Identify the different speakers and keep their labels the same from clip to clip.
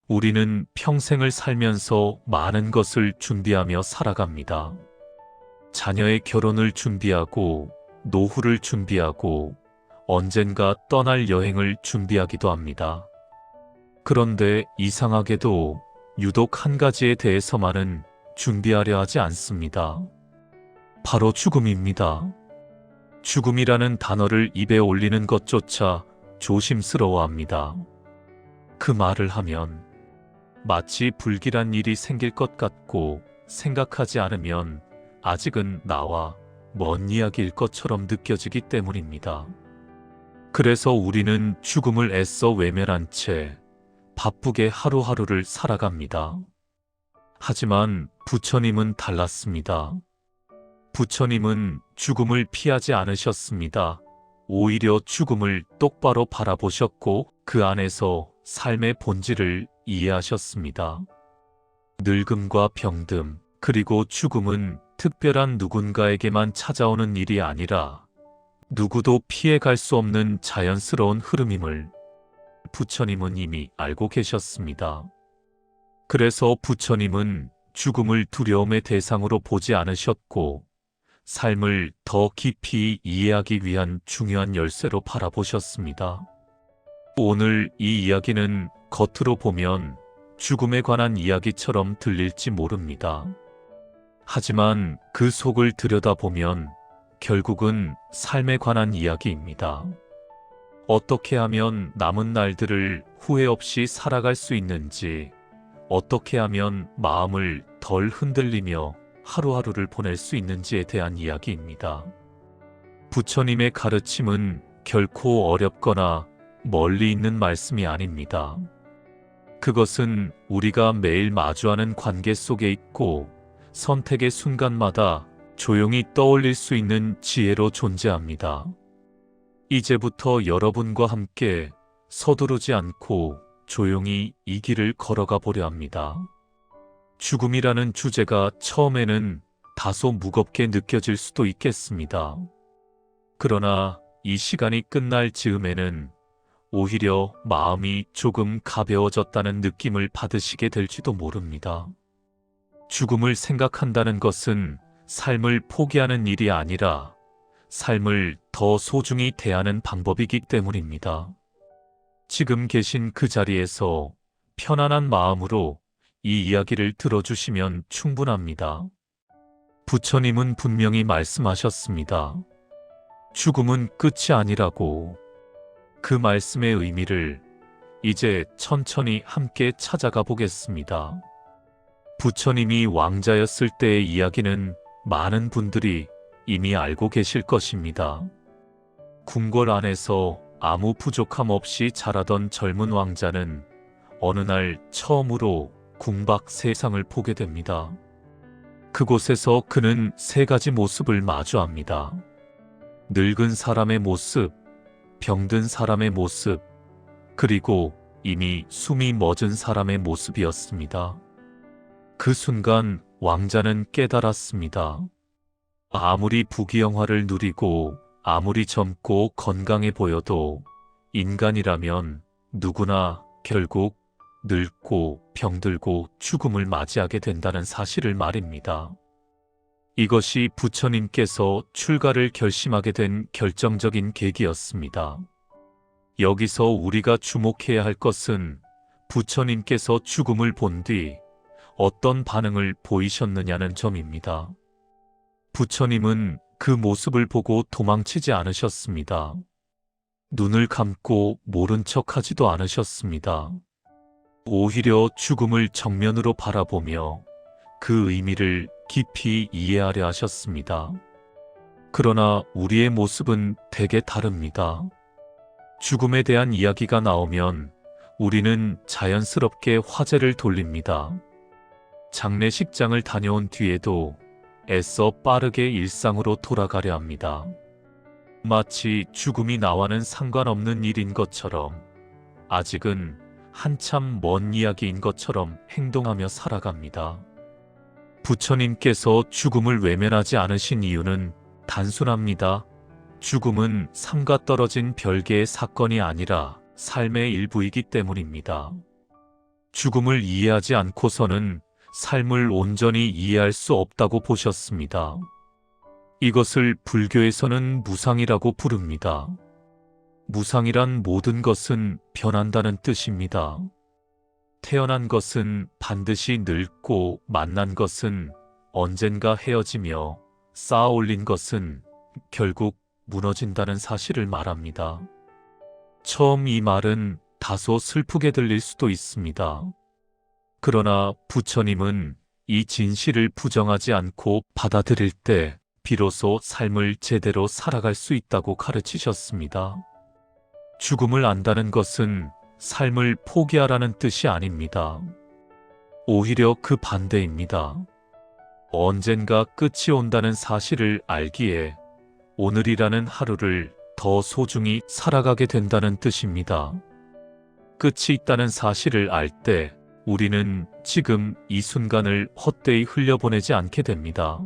Speaker 1: 우리는 평생을 살면서 많은 것을 준비하며 살아갑니다. 자녀의 결혼을 준비하고, 노후를 준비하고, 언젠가 떠날 여행을 준비하기도 합니다. 그런데 이상하게도 유독 한 가지에 대해서만은 준비하려 하지 않습니다. 바로 죽음입니다. 죽음이라는 단어를 입에 올리는 것조차 조심스러워합니다. 그 말을 하면 마치 불길한 일이 생길 것 같고, 생각하지 않으면 아직은 나와 먼 이야기일 것처럼 느껴지기 때문입니다. 그래서 우리는 죽음을 애써 외면한 채 바쁘게 하루하루를 살아갑니다. 하지만 부처님은 달랐습니다. 부처님은 죽음을 피하지 않으셨습니다. 오히려 죽음을 똑바로 바라보셨고 그 안에서 삶의 본질을 이해하셨습니다. 늙음과 병듦, 그리고 죽음은 특별한 누군가에게만 찾아오는 일이 아니라 누구도 피해갈 수 없는 자연스러운 흐름임을 부처님은 이미 알고 계셨습니다. 그래서 부처님은 죽음을 두려움의 대상으로 보지 않으셨고 삶을 더 깊이 이해하기 위한 중요한 열쇠로 바라보셨습니다. 오늘 이 이야기는 겉으로 보면 죽음에 관한 이야기처럼 들릴지 모릅니다. 하지만 그 속을 들여다보면 결국은 삶에 관한 이야기입니다. 어떻게 하면 남은 날들을 후회 없이 살아갈 수 있는지, 어떻게 하면 마음을 덜 흔들리며 하루하루를 보낼 수 있는지에 대한 이야기입니다. 부처님의 가르침은 결코 어렵거나 멀리 있는 말씀이 아닙니다. 그것은 우리가 매일 마주하는 관계 속에 있고 선택의 순간마다 조용히 떠올릴 수 있는 지혜로 존재합니다. 이제부터 여러분과 함께 서두르지 않고 조용히 이 길을 걸어가 보려 합니다. 죽음이라는 주제가 처음에는 다소 무겁게 느껴질 수도 있겠습니다. 그러나 이 시간이 끝날 즈음에는 오히려 마음이 조금 가벼워졌다는 느낌을 받으시게 될지도 모릅니다. 죽음을 생각한다는 것은 삶을 포기하는 일이 아니라 삶을 더 소중히 대하는 방법이기 때문입니다. 지금 계신 그 자리에서 편안한 마음으로 이 이야기를 들어주시면 충분합니다. 부처님은 분명히 말씀하셨습니다. 죽음은 끝이 아니라고. 그 말씀의 의미를 이제 천천히 함께 찾아가 보겠습니다. 부처님이 왕자였을 때의 이야기는 많은 분들이 이미 알고 계실 것입니다. 궁궐 안에서 아무 부족함 없이 자라던 젊은 왕자는 어느 날 처음으로 궁 밖 세상을 보게 됩니다. 그곳에서 그는 세 가지 모습을 마주합니다. 늙은 사람의 모습, 병든 사람의 모습, 그리고 이미 숨이 멎은 사람의 모습이었습니다. 그 순간 왕자는 깨달았습니다. 아무리 부귀영화를 누리고 아무리 젊고 건강해 보여도 인간이라면 누구나 결국 늙고 병들고 죽음을 맞이하게 된다는 사실을 말입니다. 이것이 부처님께서 출가를 결심하게 된 결정적인 계기였습니다. 여기서 우리가 주목해야 할 것은 부처님께서 죽음을 본 뒤 어떤 반응을 보이셨느냐는 점입니다. 부처님은 그 모습을 보고 도망치지 않으셨습니다. 눈을 감고 모른 척하지도 않으셨습니다. 오히려 죽음을 정면으로 바라보며 그 의미를 깊이 이해하려 하셨습니다. 그러나 우리의 모습은 되게 다릅니다. 죽음에 대한 이야기가 나오면 우리는 자연스럽게 화제를 돌립니다. 장례식장을 다녀온 뒤에도 애써 빠르게 일상으로 돌아가려 합니다. 마치 죽음이 나와는 상관없는 일인 것처럼, 아직은 한참 먼 이야기인 것처럼 행동하며 살아갑니다. 부처님께서 죽음을 외면하지 않으신 이유는 단순합니다. 죽음은 삶과 떨어진 별개의 사건이 아니라 삶의 일부이기 때문입니다. 죽음을 이해하지 않고서는 삶을 온전히 이해할 수 없다고 보셨습니다. 이것을 불교에서는 무상이라고 부릅니다. 무상이란 모든 것은 변한다는 뜻입니다. 태어난 것은 반드시 늙고 만난 것은 언젠가 헤어지며 쌓아 올린 것은 결국 무너진다는 사실을 말합니다. 처음 이 말은 다소 슬프게 들릴 수도 있습니다. 그러나 부처님은 이 진실을 부정하지 않고 받아들일 때 비로소 삶을 제대로 살아갈 수 있다고 가르치셨습니다. 죽음을 안다는 것은 삶을 포기하라는 뜻이 아닙니다. 오히려 그 반대입니다. 언젠가 끝이 온다는 사실을 알기에 오늘이라는 하루를 더 소중히 살아가게 된다는 뜻입니다. 끝이 있다는 사실을 알 때 우리는 지금 이 순간을 헛되이 흘려보내지 않게 됩니다.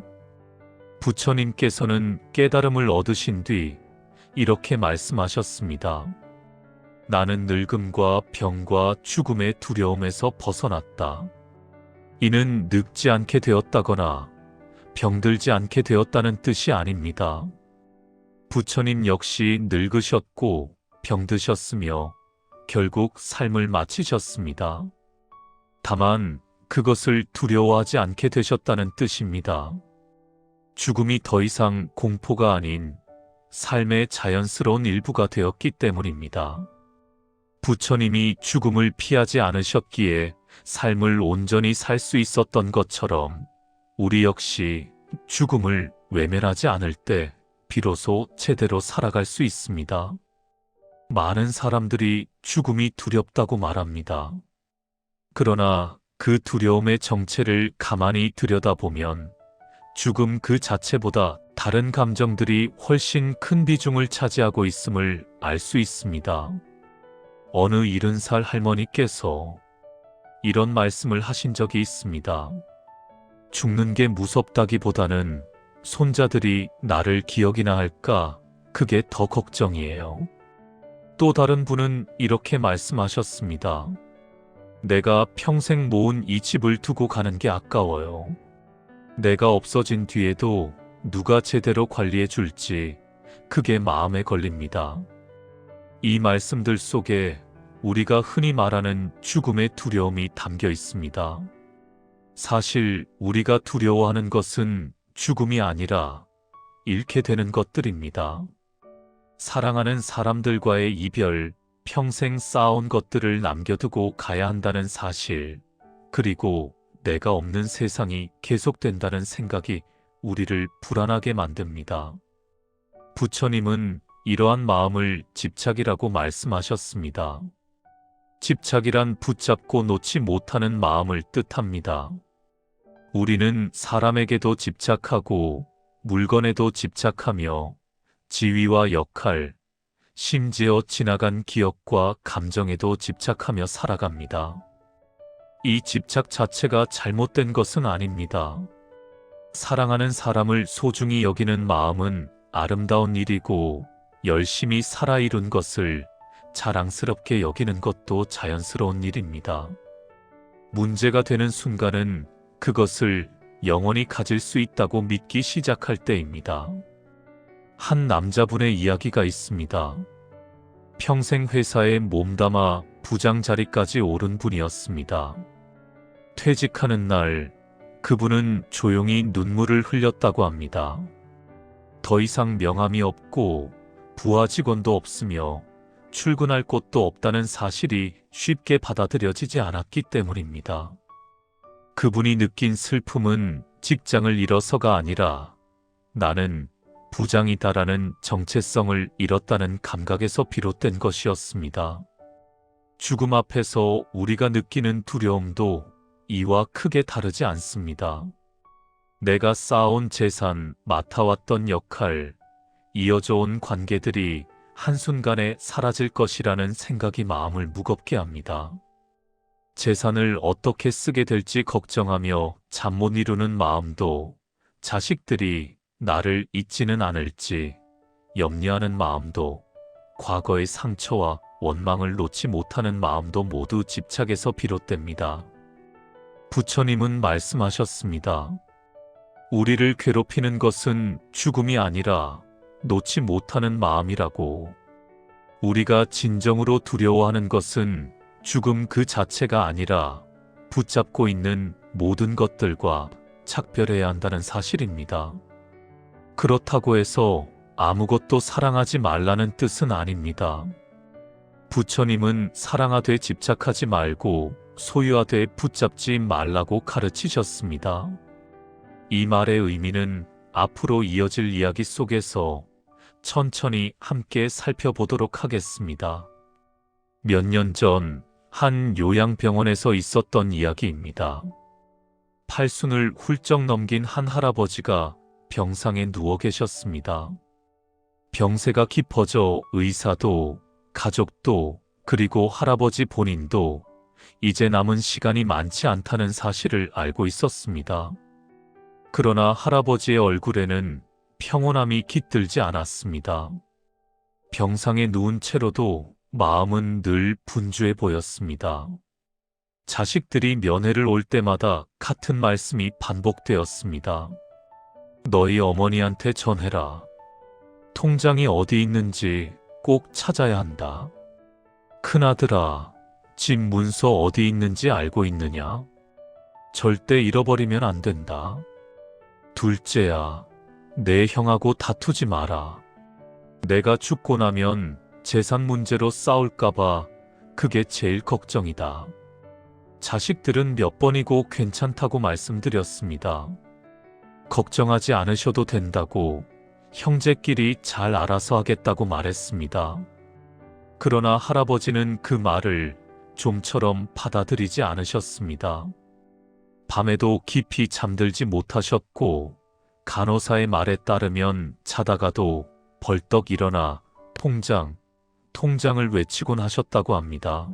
Speaker 1: 부처님께서는 깨달음을 얻으신 뒤 이렇게 말씀하셨습니다. 나는 늙음과 병과 죽음의 두려움에서 벗어났다. 이는 늙지 않게 되었다거나 병들지 않게 되었다는 뜻이 아닙니다. 부처님 역시 늙으셨고 병드셨으며 결국 삶을 마치셨습니다. 다만 그것을 두려워하지 않게 되셨다는 뜻입니다. 죽음이 더 이상 공포가 아닌 삶의 자연스러운 일부가 되었기 때문입니다. 부처님이 죽음을 피하지 않으셨기에 삶을 온전히 살 수 있었던 것처럼 우리 역시 죽음을 외면하지 않을 때 비로소 제대로 살아갈 수 있습니다. 많은 사람들이 죽음이 두렵다고 말합니다. 그러나 그 두려움의 정체를 가만히 들여다보면 죽음 그 자체보다 다른 감정들이 훨씬 큰 비중을 차지하고 있음을 알 수 있습니다. 어느 70살 할머니께서 이런 말씀을 하신 적이 있습니다. 죽는 게 무섭다기보다는 손자들이 나를 기억이나 할까, 그게 더 걱정이에요. 또 다른 분은 이렇게 말씀하셨습니다. 내가 평생 모은 이 집을 두고 가는 게 아까워요. 내가 없어진 뒤에도 누가 제대로 관리해 줄지 그게 마음에 걸립니다. 이 말씀들 속에 우리가 흔히 말하는 죽음의 두려움이 담겨 있습니다. 사실 우리가 두려워하는 것은 죽음이 아니라 잃게 되는 것들입니다. 사랑하는 사람들과의 이별, 평생 쌓아온 것들을 남겨두고 가야 한다는 사실, 그리고 내가 없는 세상이 계속된다는 생각이 우리를 불안하게 만듭니다. 부처님은 이러한 마음을 집착이라고 말씀하셨습니다. 집착이란 붙잡고 놓지 못하는 마음을 뜻합니다. 우리는 사람에게도 집착하고 물건에도 집착하며 지위와 역할, 심지어 지나간 기억과 감정에도 집착하며 살아갑니다. 이 집착 자체가 잘못된 것은 아닙니다. 사랑하는 사람을 소중히 여기는 마음은 아름다운 일이고 열심히 살아 이룬 것을 자랑스럽게 여기는 것도 자연스러운 일입니다. 문제가 되는 순간은 그것을 영원히 가질 수 있다고 믿기 시작할 때입니다. 한 남자분의 이야기가 있습니다. 평생 회사에 몸담아 부장 자리까지 오른 분이었습니다. 퇴직하는 날 그분은 조용히 눈물을 흘렸다고 합니다. 더 이상 명함이 없고 부하 직원도 없으며 출근할 곳도 없다는 사실이 쉽게 받아들여지지 않았기 때문입니다. 그분이 느낀 슬픔은 직장을 잃어서가 아니라 나는 부장이다라는 정체성을 잃었다는 감각에서 비롯된 것이었습니다. 죽음 앞에서 우리가 느끼는 두려움도 이와 크게 다르지 않습니다. 내가 쌓아온 재산, 맡아왔던 역할, 이어져온 관계들이 한순간에 사라질 것이라는 생각이 마음을 무겁게 합니다. 재산을 어떻게 쓰게 될지 걱정하며 잠 못 이루는 마음도, 자식들이 나를 잊지는 않을지 염려하는 마음도, 과거의 상처와 원망을 놓지 못하는 마음도 모두 집착에서 비롯됩니다. 부처님은 말씀하셨습니다. 우리를 괴롭히는 것은 죽음이 아니라 놓지 못하는 마음이라고. 우리가 진정으로 두려워하는 것은 죽음 그 자체가 아니라 붙잡고 있는 모든 것들과 착별해야 한다는 사실입니다. 그렇다고 해서 아무것도 사랑하지 말라는 뜻은 아닙니다. 부처님은 사랑하되 집착하지 말고 소유하되 붙잡지 말라고 가르치셨습니다. 이 말의 의미는 앞으로 이어질 이야기 속에서 천천히 함께 살펴보도록 하겠습니다. 몇 년 전 한 요양병원에서 있었던 이야기입니다. 팔순을 훌쩍 넘긴 한 할아버지가 병상에 누워 계셨습니다. 병세가 깊어져 의사도 가족도 그리고 할아버지 본인도 이제 남은 시간이 많지 않다는 사실을 알고 있었습니다. 그러나 할아버지의 얼굴에는 평온함이 깃들지 않았습니다. 병상에 누운 채로도 마음은 늘 분주해 보였습니다. 자식들이 면회를 올 때마다 같은 말씀이 반복되었습니다. 너희 어머니한테 전해라. 통장이 어디 있는지 꼭 찾아야 한다. 큰아들아, 집 문서 어디 있는지 알고 있느냐? 절대 잃어버리면 안 된다. 둘째야, 내 형하고 다투지 마라. 내가 죽고 나면 재산 문제로 싸울까봐 그게 제일 걱정이다. 자식들은 몇 번이고 괜찮다고 말씀드렸습니다. 걱정하지 않으셔도 된다고 형제끼리 잘 알아서 하겠다고 말했습니다. 그러나 할아버지는 그 말을 좀처럼 받아들이지 않으셨습니다. 밤에도 깊이 잠들지 못하셨고 간호사의 말에 따르면 자다가도 벌떡 일어나 통장을 외치곤 하셨다고 합니다.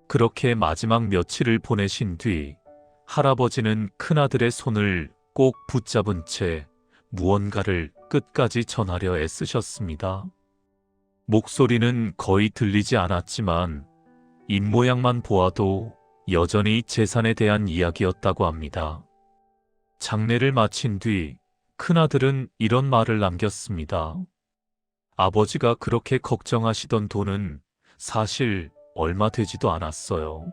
Speaker 1: 그렇게 마지막 며칠을 보내신 뒤 할아버지는 큰아들의 손을 꼭 붙잡은 채 무언가를 끝까지 전하려 애쓰셨습니다. 목소리는 거의 들리지 않았지만 입모양만 보아도 여전히 재산에 대한 이야기였다고 합니다. 장례를 마친 뒤 큰아들은 이런 말을 남겼습니다. 아버지가 그렇게 걱정하시던 돈은 사실 얼마 되지도 않았어요.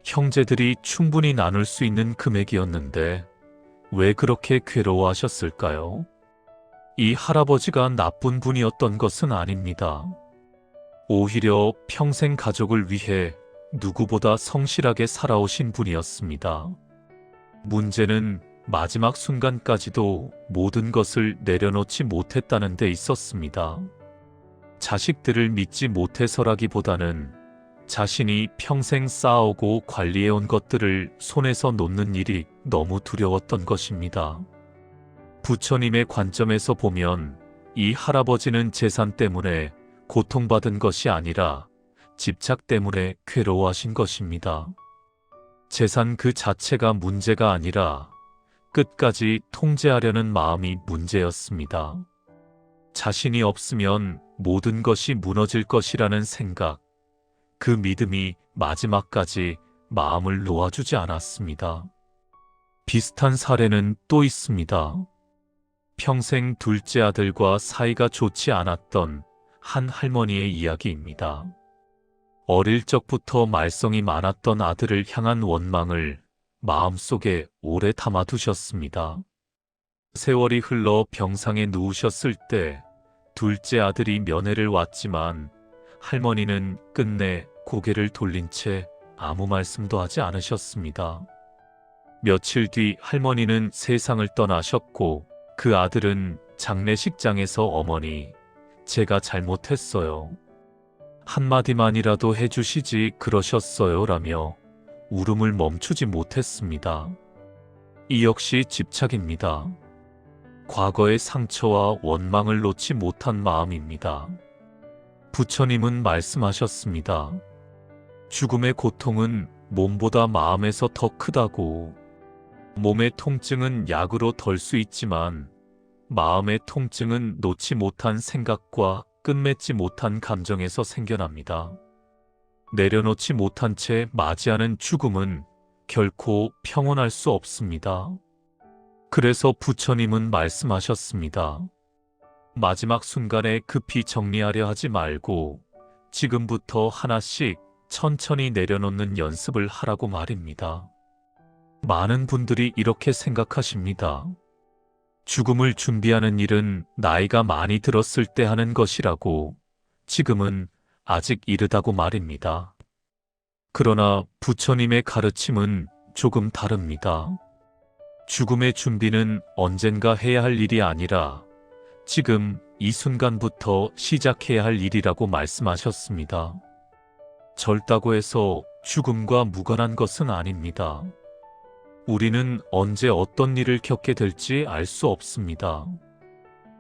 Speaker 1: 형제들이 충분히 나눌 수 있는 금액이었는데 왜 그렇게 괴로워하셨을까요? 이 할아버지가 나쁜 분이었던 것은 아닙니다. 오히려 평생 가족을 위해 누구보다 성실하게 살아오신 분이었습니다. 문제는 마지막 순간까지도 모든 것을 내려놓지 못했다는 데 있었습니다. 자식들을 믿지 못해서라기보다는 자신이 평생 쌓아오고 관리해온 것들을 손에서 놓는 일이 너무 두려웠던 것입니다. 부처님의 관점에서 보면 이 할아버지는 재산 때문에 고통받은 것이 아니라 집착 때문에 괴로워하신 것입니다. 재산 그 자체가 문제가 아니라 끝까지 통제하려는 마음이 문제였습니다. 자신이 없으면 모든 것이 무너질 것이라는 생각, 그 믿음이 마지막까지 마음을 놓아주지 않았습니다. 비슷한 사례는 또 있습니다. 평생 둘째 아들과 사이가 좋지 않았던 한 할머니의 이야기입니다. 어릴 적부터 말썽이 많았던 아들을 향한 원망을 마음속에 오래 담아두셨습니다. 세월이 흘러 병상에 누우셨을 때 둘째 아들이 면회를 왔지만 할머니는 끝내 고개를 돌린 채 아무 말씀도 하지 않으셨습니다. 며칠 뒤 할머니는 세상을 떠나셨고 그 아들은 장례식장에서 어머니, 제가 잘못했어요. 한마디만이라도 해주시지 그러셨어요 라며 울음을 멈추지 못했습니다. 이 역시 집착입니다. 과거의 상처와 원망을 놓지 못한 마음입니다. 부처님은 말씀하셨습니다. 죽음의 고통은 몸보다 마음에서 더 크다고. 몸의 통증은 약으로 덜 수 있지만 마음의 통증은 놓지 못한 생각과 끝맺지 못한 감정에서 생겨납니다. 내려놓지 못한 채 맞이하는 죽음은 결코 평온할 수 없습니다. 그래서 부처님은 말씀하셨습니다. 마지막 순간에 급히 정리하려 하지 말고 지금부터 하나씩 천천히 내려놓는 연습을 하라고 말입니다. 많은 분들이 이렇게 생각하십니다. 죽음을 준비하는 일은 나이가 많이 들었을 때 하는 것이라고, 지금은 아직 이르다고 말입니다. 그러나 부처님의 가르침은 조금 다릅니다. 죽음의 준비는 언젠가 해야 할 일이 아니라 지금 이 순간부터 시작해야 할 일이라고 말씀하셨습니다. 젊다고 해서 죽음과 무관한 것은 아닙니다. 우리는 언제 어떤 일을 겪게 될지 알 수 없습니다.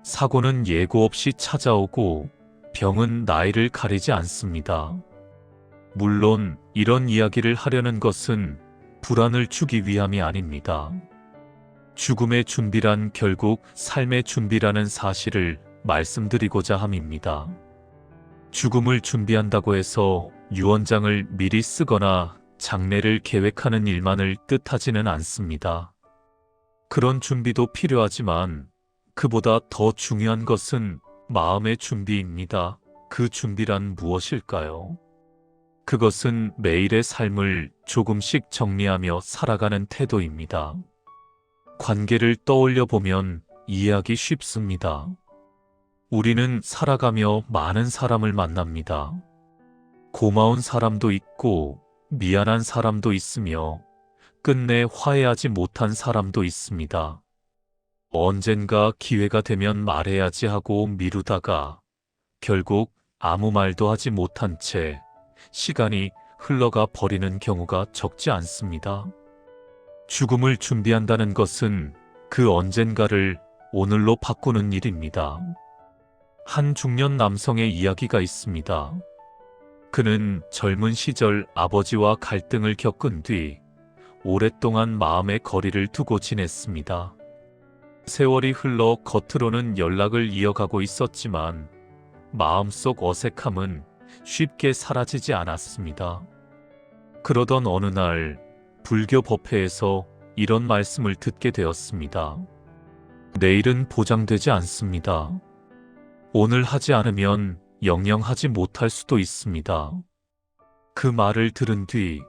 Speaker 1: 사고는 예고 없이 찾아오고 병은 나이를 가리지 않습니다. 물론 이런 이야기를 하려는 것은 불안을 주기 위함이 아닙니다. 죽음의 준비란 결국 삶의 준비라는 사실을 말씀드리고자 함입니다. 죽음을 준비한다고 해서 유언장을 미리 쓰거나 장례를 계획하는 일만을 뜻하지는 않습니다. 그런 준비도 필요하지만 그보다 더 중요한 것은 마음의 준비입니다. 그 준비란 무엇일까요? 그것은 매일의 삶을 조금씩 정리하며 살아가는 태도입니다. 관계를 떠올려 보면 이해하기 쉽습니다. 우리는 살아가며 많은 사람을 만납니다. 고마운 사람도 있고 미안한 사람도 있으며 끝내 화해하지 못한 사람도 있습니다. 언젠가 기회가 되면 말해야지 하고 미루다가 결국 아무 말도 하지 못한 채 시간이 흘러가 버리는 경우가 적지 않습니다. 죽음을 준비한다는 것은 그 언젠가를 오늘로 바꾸는 일입니다. 한 중년 남성의 이야기가 있습니다. 그는 젊은 시절 아버지와 갈등을 겪은 뒤 오랫동안 마음의 거리를 두고 지냈습니다. 세월이 흘러 겉으로는 연락을 이어가고 있었지만 마음속 어색함은 쉽게 사라지지 않았습니다. 그러던 어느 날 불교 법회에서 이런 말씀을 듣게 되었습니다. 내일은 보장되지 않습니다. 오늘 하지 않으면 영영 하지 못할 수도 있습니다. 그 말을 들은 뒤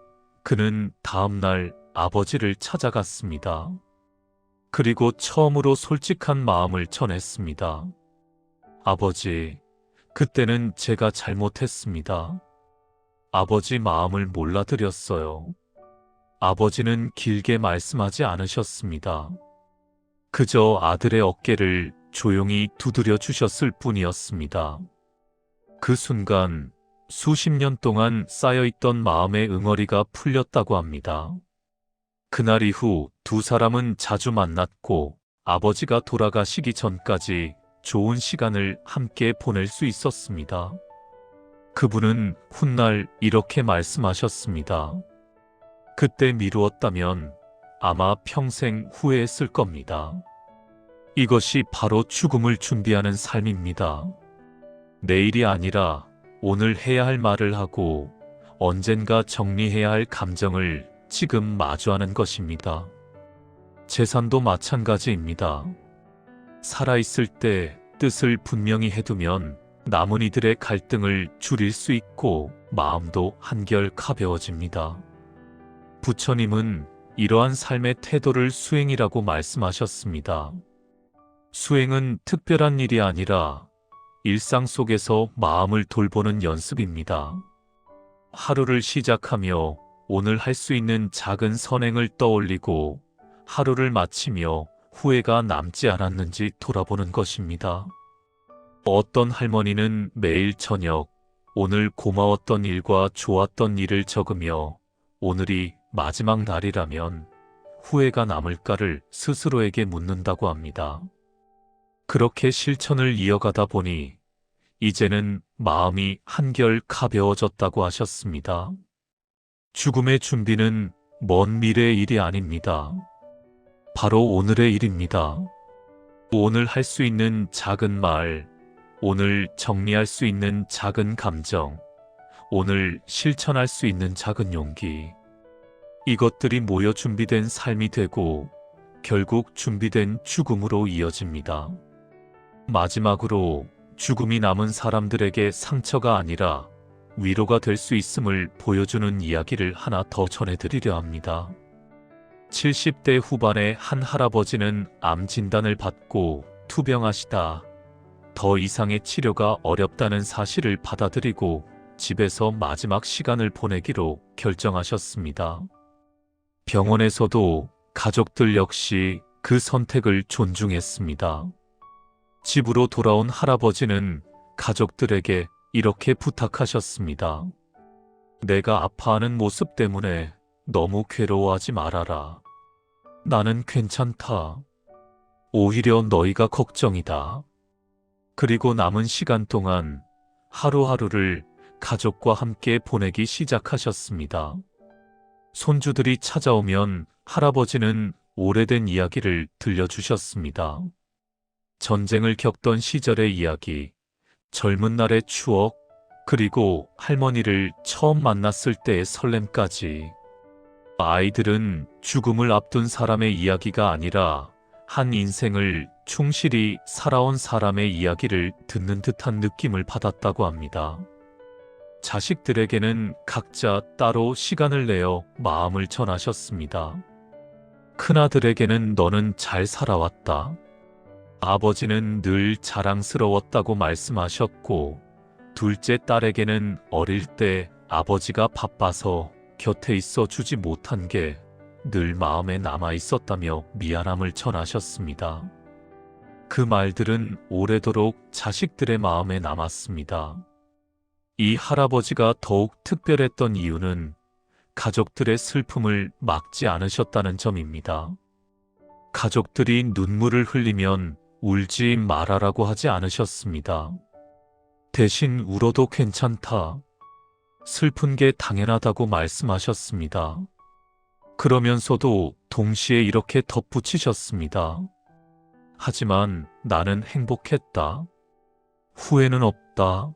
Speaker 1: 그는 다음 날 아버지를 찾아갔습니다. 그리고 처음으로 솔직한 마음을 전했습니다. 아버지, 그때는 제가 잘못했습니다. 아버지 마음을 몰라드렸어요. 아버지는 길게 말씀하지 않으셨습니다. 그저 아들의 어깨를 조용히 두드려 주셨을 뿐이었습니다. 그 순간 수십 년 동안 쌓여있던 마음의 응어리가 풀렸다고 합니다. 그날 이후 두 사람은 자주 만났고 아버지가 돌아가시기 전까지 좋은 시간을 함께 보낼 수 있었습니다. 그분은 훗날 이렇게 말씀하셨습니다. 그때 미루었다면 아마 평생 후회했을 겁니다. 이것이 바로 죽음을 준비하는 삶입니다. 내일이 아니라 오늘 해야 할 말을 하고 언젠가 정리해야 할 감정을 지금 마주하는 것입니다. 재산도 마찬가지입니다. 살아있을 때 뜻을 분명히 해두면 남은 이들의 갈등을 줄일 수 있고 마음도 한결 가벼워집니다. 부처님은 이러한 삶의 태도를 수행이라고 말씀하셨습니다. 수행은 특별한 일이 아니라 일상 속에서 마음을 돌보는 연습입니다. 하루를 시작하며 오늘 할 수 있는 작은 선행을 떠올리고 하루를 마치며 후회가 남지 않았는지 돌아보는 것입니다. 어떤 할머니는 매일 저녁 오늘 고마웠던 일과 좋았던 일을 적으며 오늘이 마지막 날이라면 후회가 남을까를 스스로에게 묻는다고 합니다. 그렇게 실천을 이어가다 보니 이제는 마음이 한결 가벼워졌다고 하셨습니다. 죽음의 준비는 먼 미래의 일이 아닙니다. 바로 오늘의 일입니다. 오늘 할 수 있는 작은 말, 오늘 정리할 수 있는 작은 감정, 오늘 실천할 수 있는 작은 용기. 이것들이 모여 준비된 삶이 되고 결국 준비된 죽음으로 이어집니다. 마지막으로 죽음이 남은 사람들에게 상처가 아니라 위로가 될 수 있음을 보여주는 이야기를 하나 더 전해드리려 합니다. 70대 후반의 한 할아버지는 암 진단을 받고 투병하시다 더 이상의 치료가 어렵다는 사실을 받아들이고 집에서 마지막 시간을 보내기로 결정하셨습니다. 병원에서도 가족들 역시 그 선택을 존중했습니다. 집으로 돌아온 할아버지는 가족들에게 이렇게 부탁하셨습니다. 내가 아파하는 모습 때문에 너무 괴로워하지 말아라. 나는 괜찮다. 오히려 너희가 걱정이다. 그리고 남은 시간 동안 하루하루를 가족과 함께 보내기 시작하셨습니다. 손주들이 찾아오면 할아버지는 오래된 이야기를 들려주셨습니다. 전쟁을 겪던 시절의 이야기, 젊은 날의 추억, 그리고 할머니를 처음 만났을 때의 설렘까지. 아이들은 죽음을 앞둔 사람의 이야기가 아니라 한 인생을 충실히 살아온 사람의 이야기를 듣는 듯한 느낌을 받았다고 합니다. 자식들에게는 각자 따로 시간을 내어 마음을 전하셨습니다. 큰아들에게는 너는 잘 살아왔다. 아버지는 늘 자랑스러웠다고 말씀하셨고, 둘째 딸에게는 어릴 때 아버지가 바빠서 곁에 있어 주지 못한 게 늘 마음에 남아 있었다며 미안함을 전하셨습니다. 그 말들은 오래도록 자식들의 마음에 남았습니다. 이 할아버지가 더욱 특별했던 이유는 가족들의 슬픔을 막지 않으셨다는 점입니다. 가족들이 눈물을 흘리면 울지 말아라고 하지 않으셨습니다. 대신 울어도 괜찮다. 슬픈 게 당연하다고 말씀하셨습니다. 그러면서도 동시에 이렇게 덧붙이셨습니다. 하지만 나는 행복했다. 후회는 없다.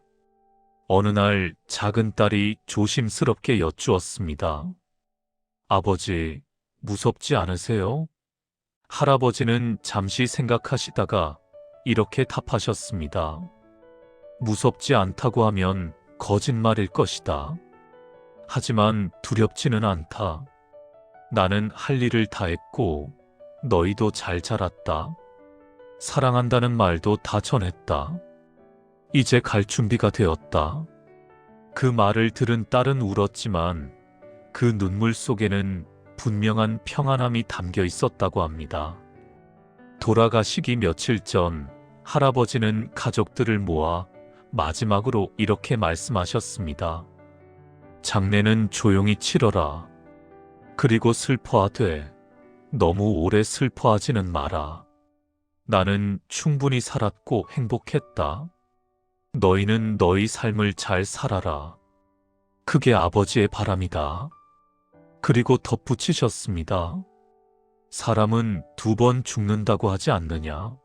Speaker 1: 어느 날 작은 딸이 조심스럽게 여쭈었습니다. 아버지, 무섭지 않으세요? 할아버지는 잠시 생각하시다가 이렇게 답하셨습니다. 무섭지 않다고 하면 거짓말일 것이다. 하지만 두렵지는 않다. 나는 할 일을 다 했고 너희도 잘 자랐다. 사랑한다는 말도 다 전했다. 이제 갈 준비가 되었다. 그 말을 들은 딸은 울었지만 그 눈물 속에는 분명한 평안함이 담겨 있었다고 합니다. 돌아가시기 며칠 전 할아버지는 가족들을 모아 마지막으로 이렇게 말씀하셨습니다. 장례는 조용히 치러라. 그리고 슬퍼하되 너무 오래 슬퍼하지는 마라. 나는 충분히 살았고 행복했다. 너희는 너희 삶을 잘 살아라. 그게 아버지의 바람이다. 그리고 덧붙이셨습니다. 사람은 2번 죽는다고 하지 않느냐?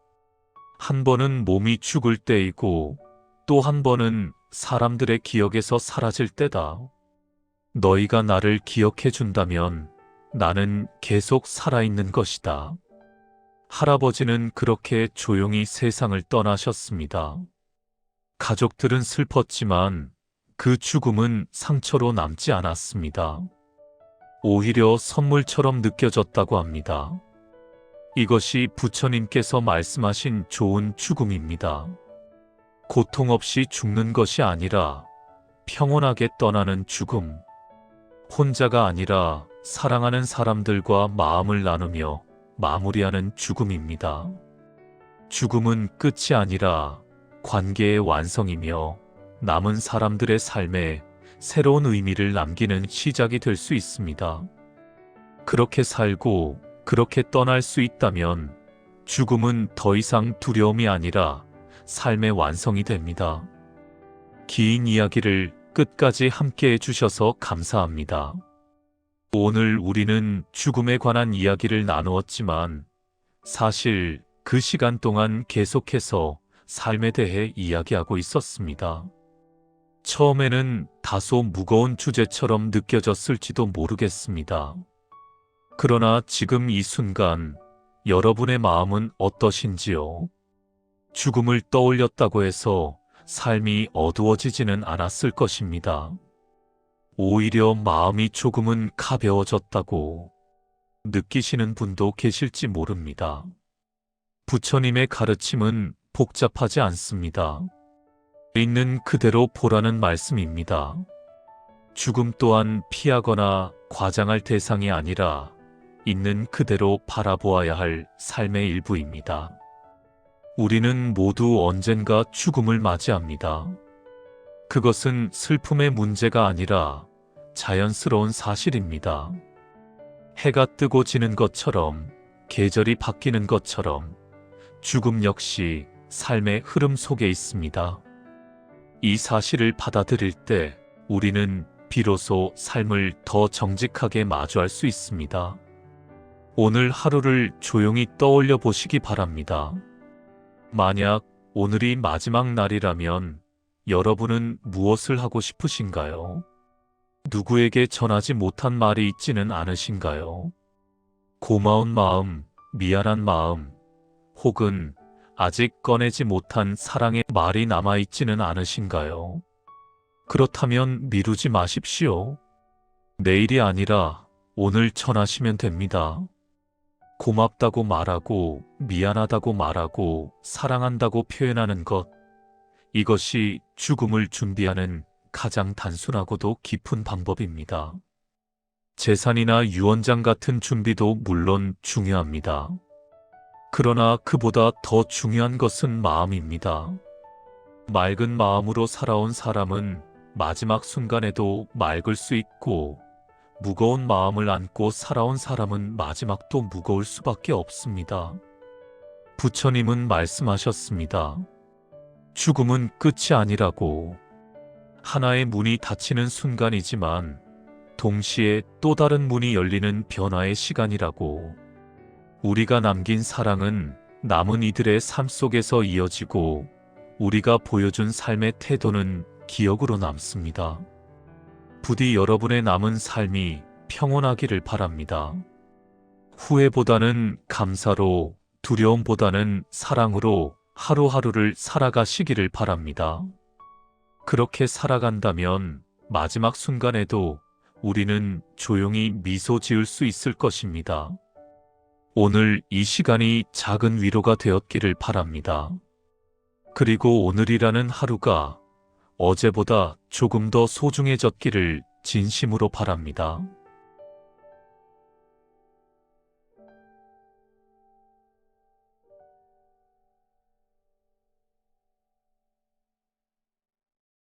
Speaker 1: 한 번은 몸이 죽을 때이고 또 한 번은 사람들의 기억에서 사라질 때다. 너희가 나를 기억해 준다면 나는 계속 살아있는 것이다. 할아버지는 그렇게 조용히 세상을 떠나셨습니다. 가족들은 슬펐지만 그 죽음은 상처로 남지 않았습니다. 오히려 선물처럼 느껴졌다고 합니다. 이것이 부처님께서 말씀하신 좋은 죽음입니다. 고통 없이 죽는 것이 아니라 평온하게 떠나는 죽음. 혼자가 아니라 사랑하는 사람들과 마음을 나누며 마무리하는 죽음입니다. 죽음은 끝이 아니라 관계의 완성이며 남은 사람들의 삶에 새로운 의미를 남기는 시작이 될 수 있습니다. 그렇게 살고 그렇게 떠날 수 있다면 죽음은 더 이상 두려움이 아니라 삶의 완성이 됩니다. 긴 이야기를 끝까지 함께 해주셔서 감사합니다. 오늘 우리는 죽음에 관한 이야기를 나누었지만 사실 그 시간 동안 계속해서 삶에 대해 이야기하고 있었습니다. 처음에는 다소 무거운 주제처럼 느껴졌을지도 모르겠습니다. 그러나 지금 이 순간 여러분의 마음은 어떠신지요? 죽음을 떠올렸다고 해서 삶이 어두워지지는 않았을 것입니다. 오히려 마음이 조금은 가벼워졌다고 느끼시는 분도 계실지 모릅니다. 부처님의 가르침은 복잡하지 않습니다. 있는 그대로 보라는 말씀입니다. 죽음 또한 피하거나 과장할 대상이 아니라 있는 그대로 바라보아야 할 삶의 일부입니다. 우리는 모두 언젠가 죽음을 맞이합니다. 그것은 슬픔의 문제가 아니라 자연스러운 사실입니다. 해가 뜨고 지는 것처럼, 계절이 바뀌는 것처럼 죽음 역시 삶의 흐름 속에 있습니다. 이 사실을 받아들일 때 우리는 비로소 삶을 더 정직하게 마주할 수 있습니다. 오늘 하루를 조용히 떠올려 보시기 바랍니다. 만약 오늘이 마지막 날이라면 여러분은 무엇을 하고 싶으신가요? 누구에게 전하지 못한 말이 있지는 않으신가요? 고마운 마음, 미안한 마음, 혹은 아직 꺼내지 못한 사랑의 말이 남아있지는 않으신가요? 그렇다면 미루지 마십시오. 내일이 아니라 오늘 전하시면 됩니다. 고맙다고 말하고, 미안하다고 말하고, 사랑한다고 표현하는 것, 이것이 죽음을 준비하는 가장 단순하고도 깊은 방법입니다. 제산이나 유언장 같은 준비도 물론 중요합니다. 그러나 그보다 더 중요한 것은 마음입니다. 맑은 마음으로 살아온 사람은 마지막 순간에도 맑을 수 있고, 무거운 마음을 안고 살아온 사람은 마지막도 무거울 수밖에 없습니다. 부처님은 말씀하셨습니다. 죽음은 끝이 아니라고. 하나의 문이 닫히는 순간이지만 동시에 또 다른 문이 열리는 변화의 시간이라고. 우리가 남긴 사랑은 남은 이들의 삶 속에서 이어지고 우리가 보여준 삶의 태도는 기억으로 남습니다. 부디 여러분의 남은 삶이 평온하기를 바랍니다. 후회보다는 감사로, 두려움보다는 사랑으로 하루하루를 살아가시기를 바랍니다. 그렇게 살아간다면 마지막 순간에도 우리는 조용히 미소 지을 수 있을 것입니다. 오늘 이 시간이 작은 위로가 되었기를 바랍니다. 그리고 오늘이라는 하루가 어제보다 조금 더 소중해졌기를 진심으로 바랍니다.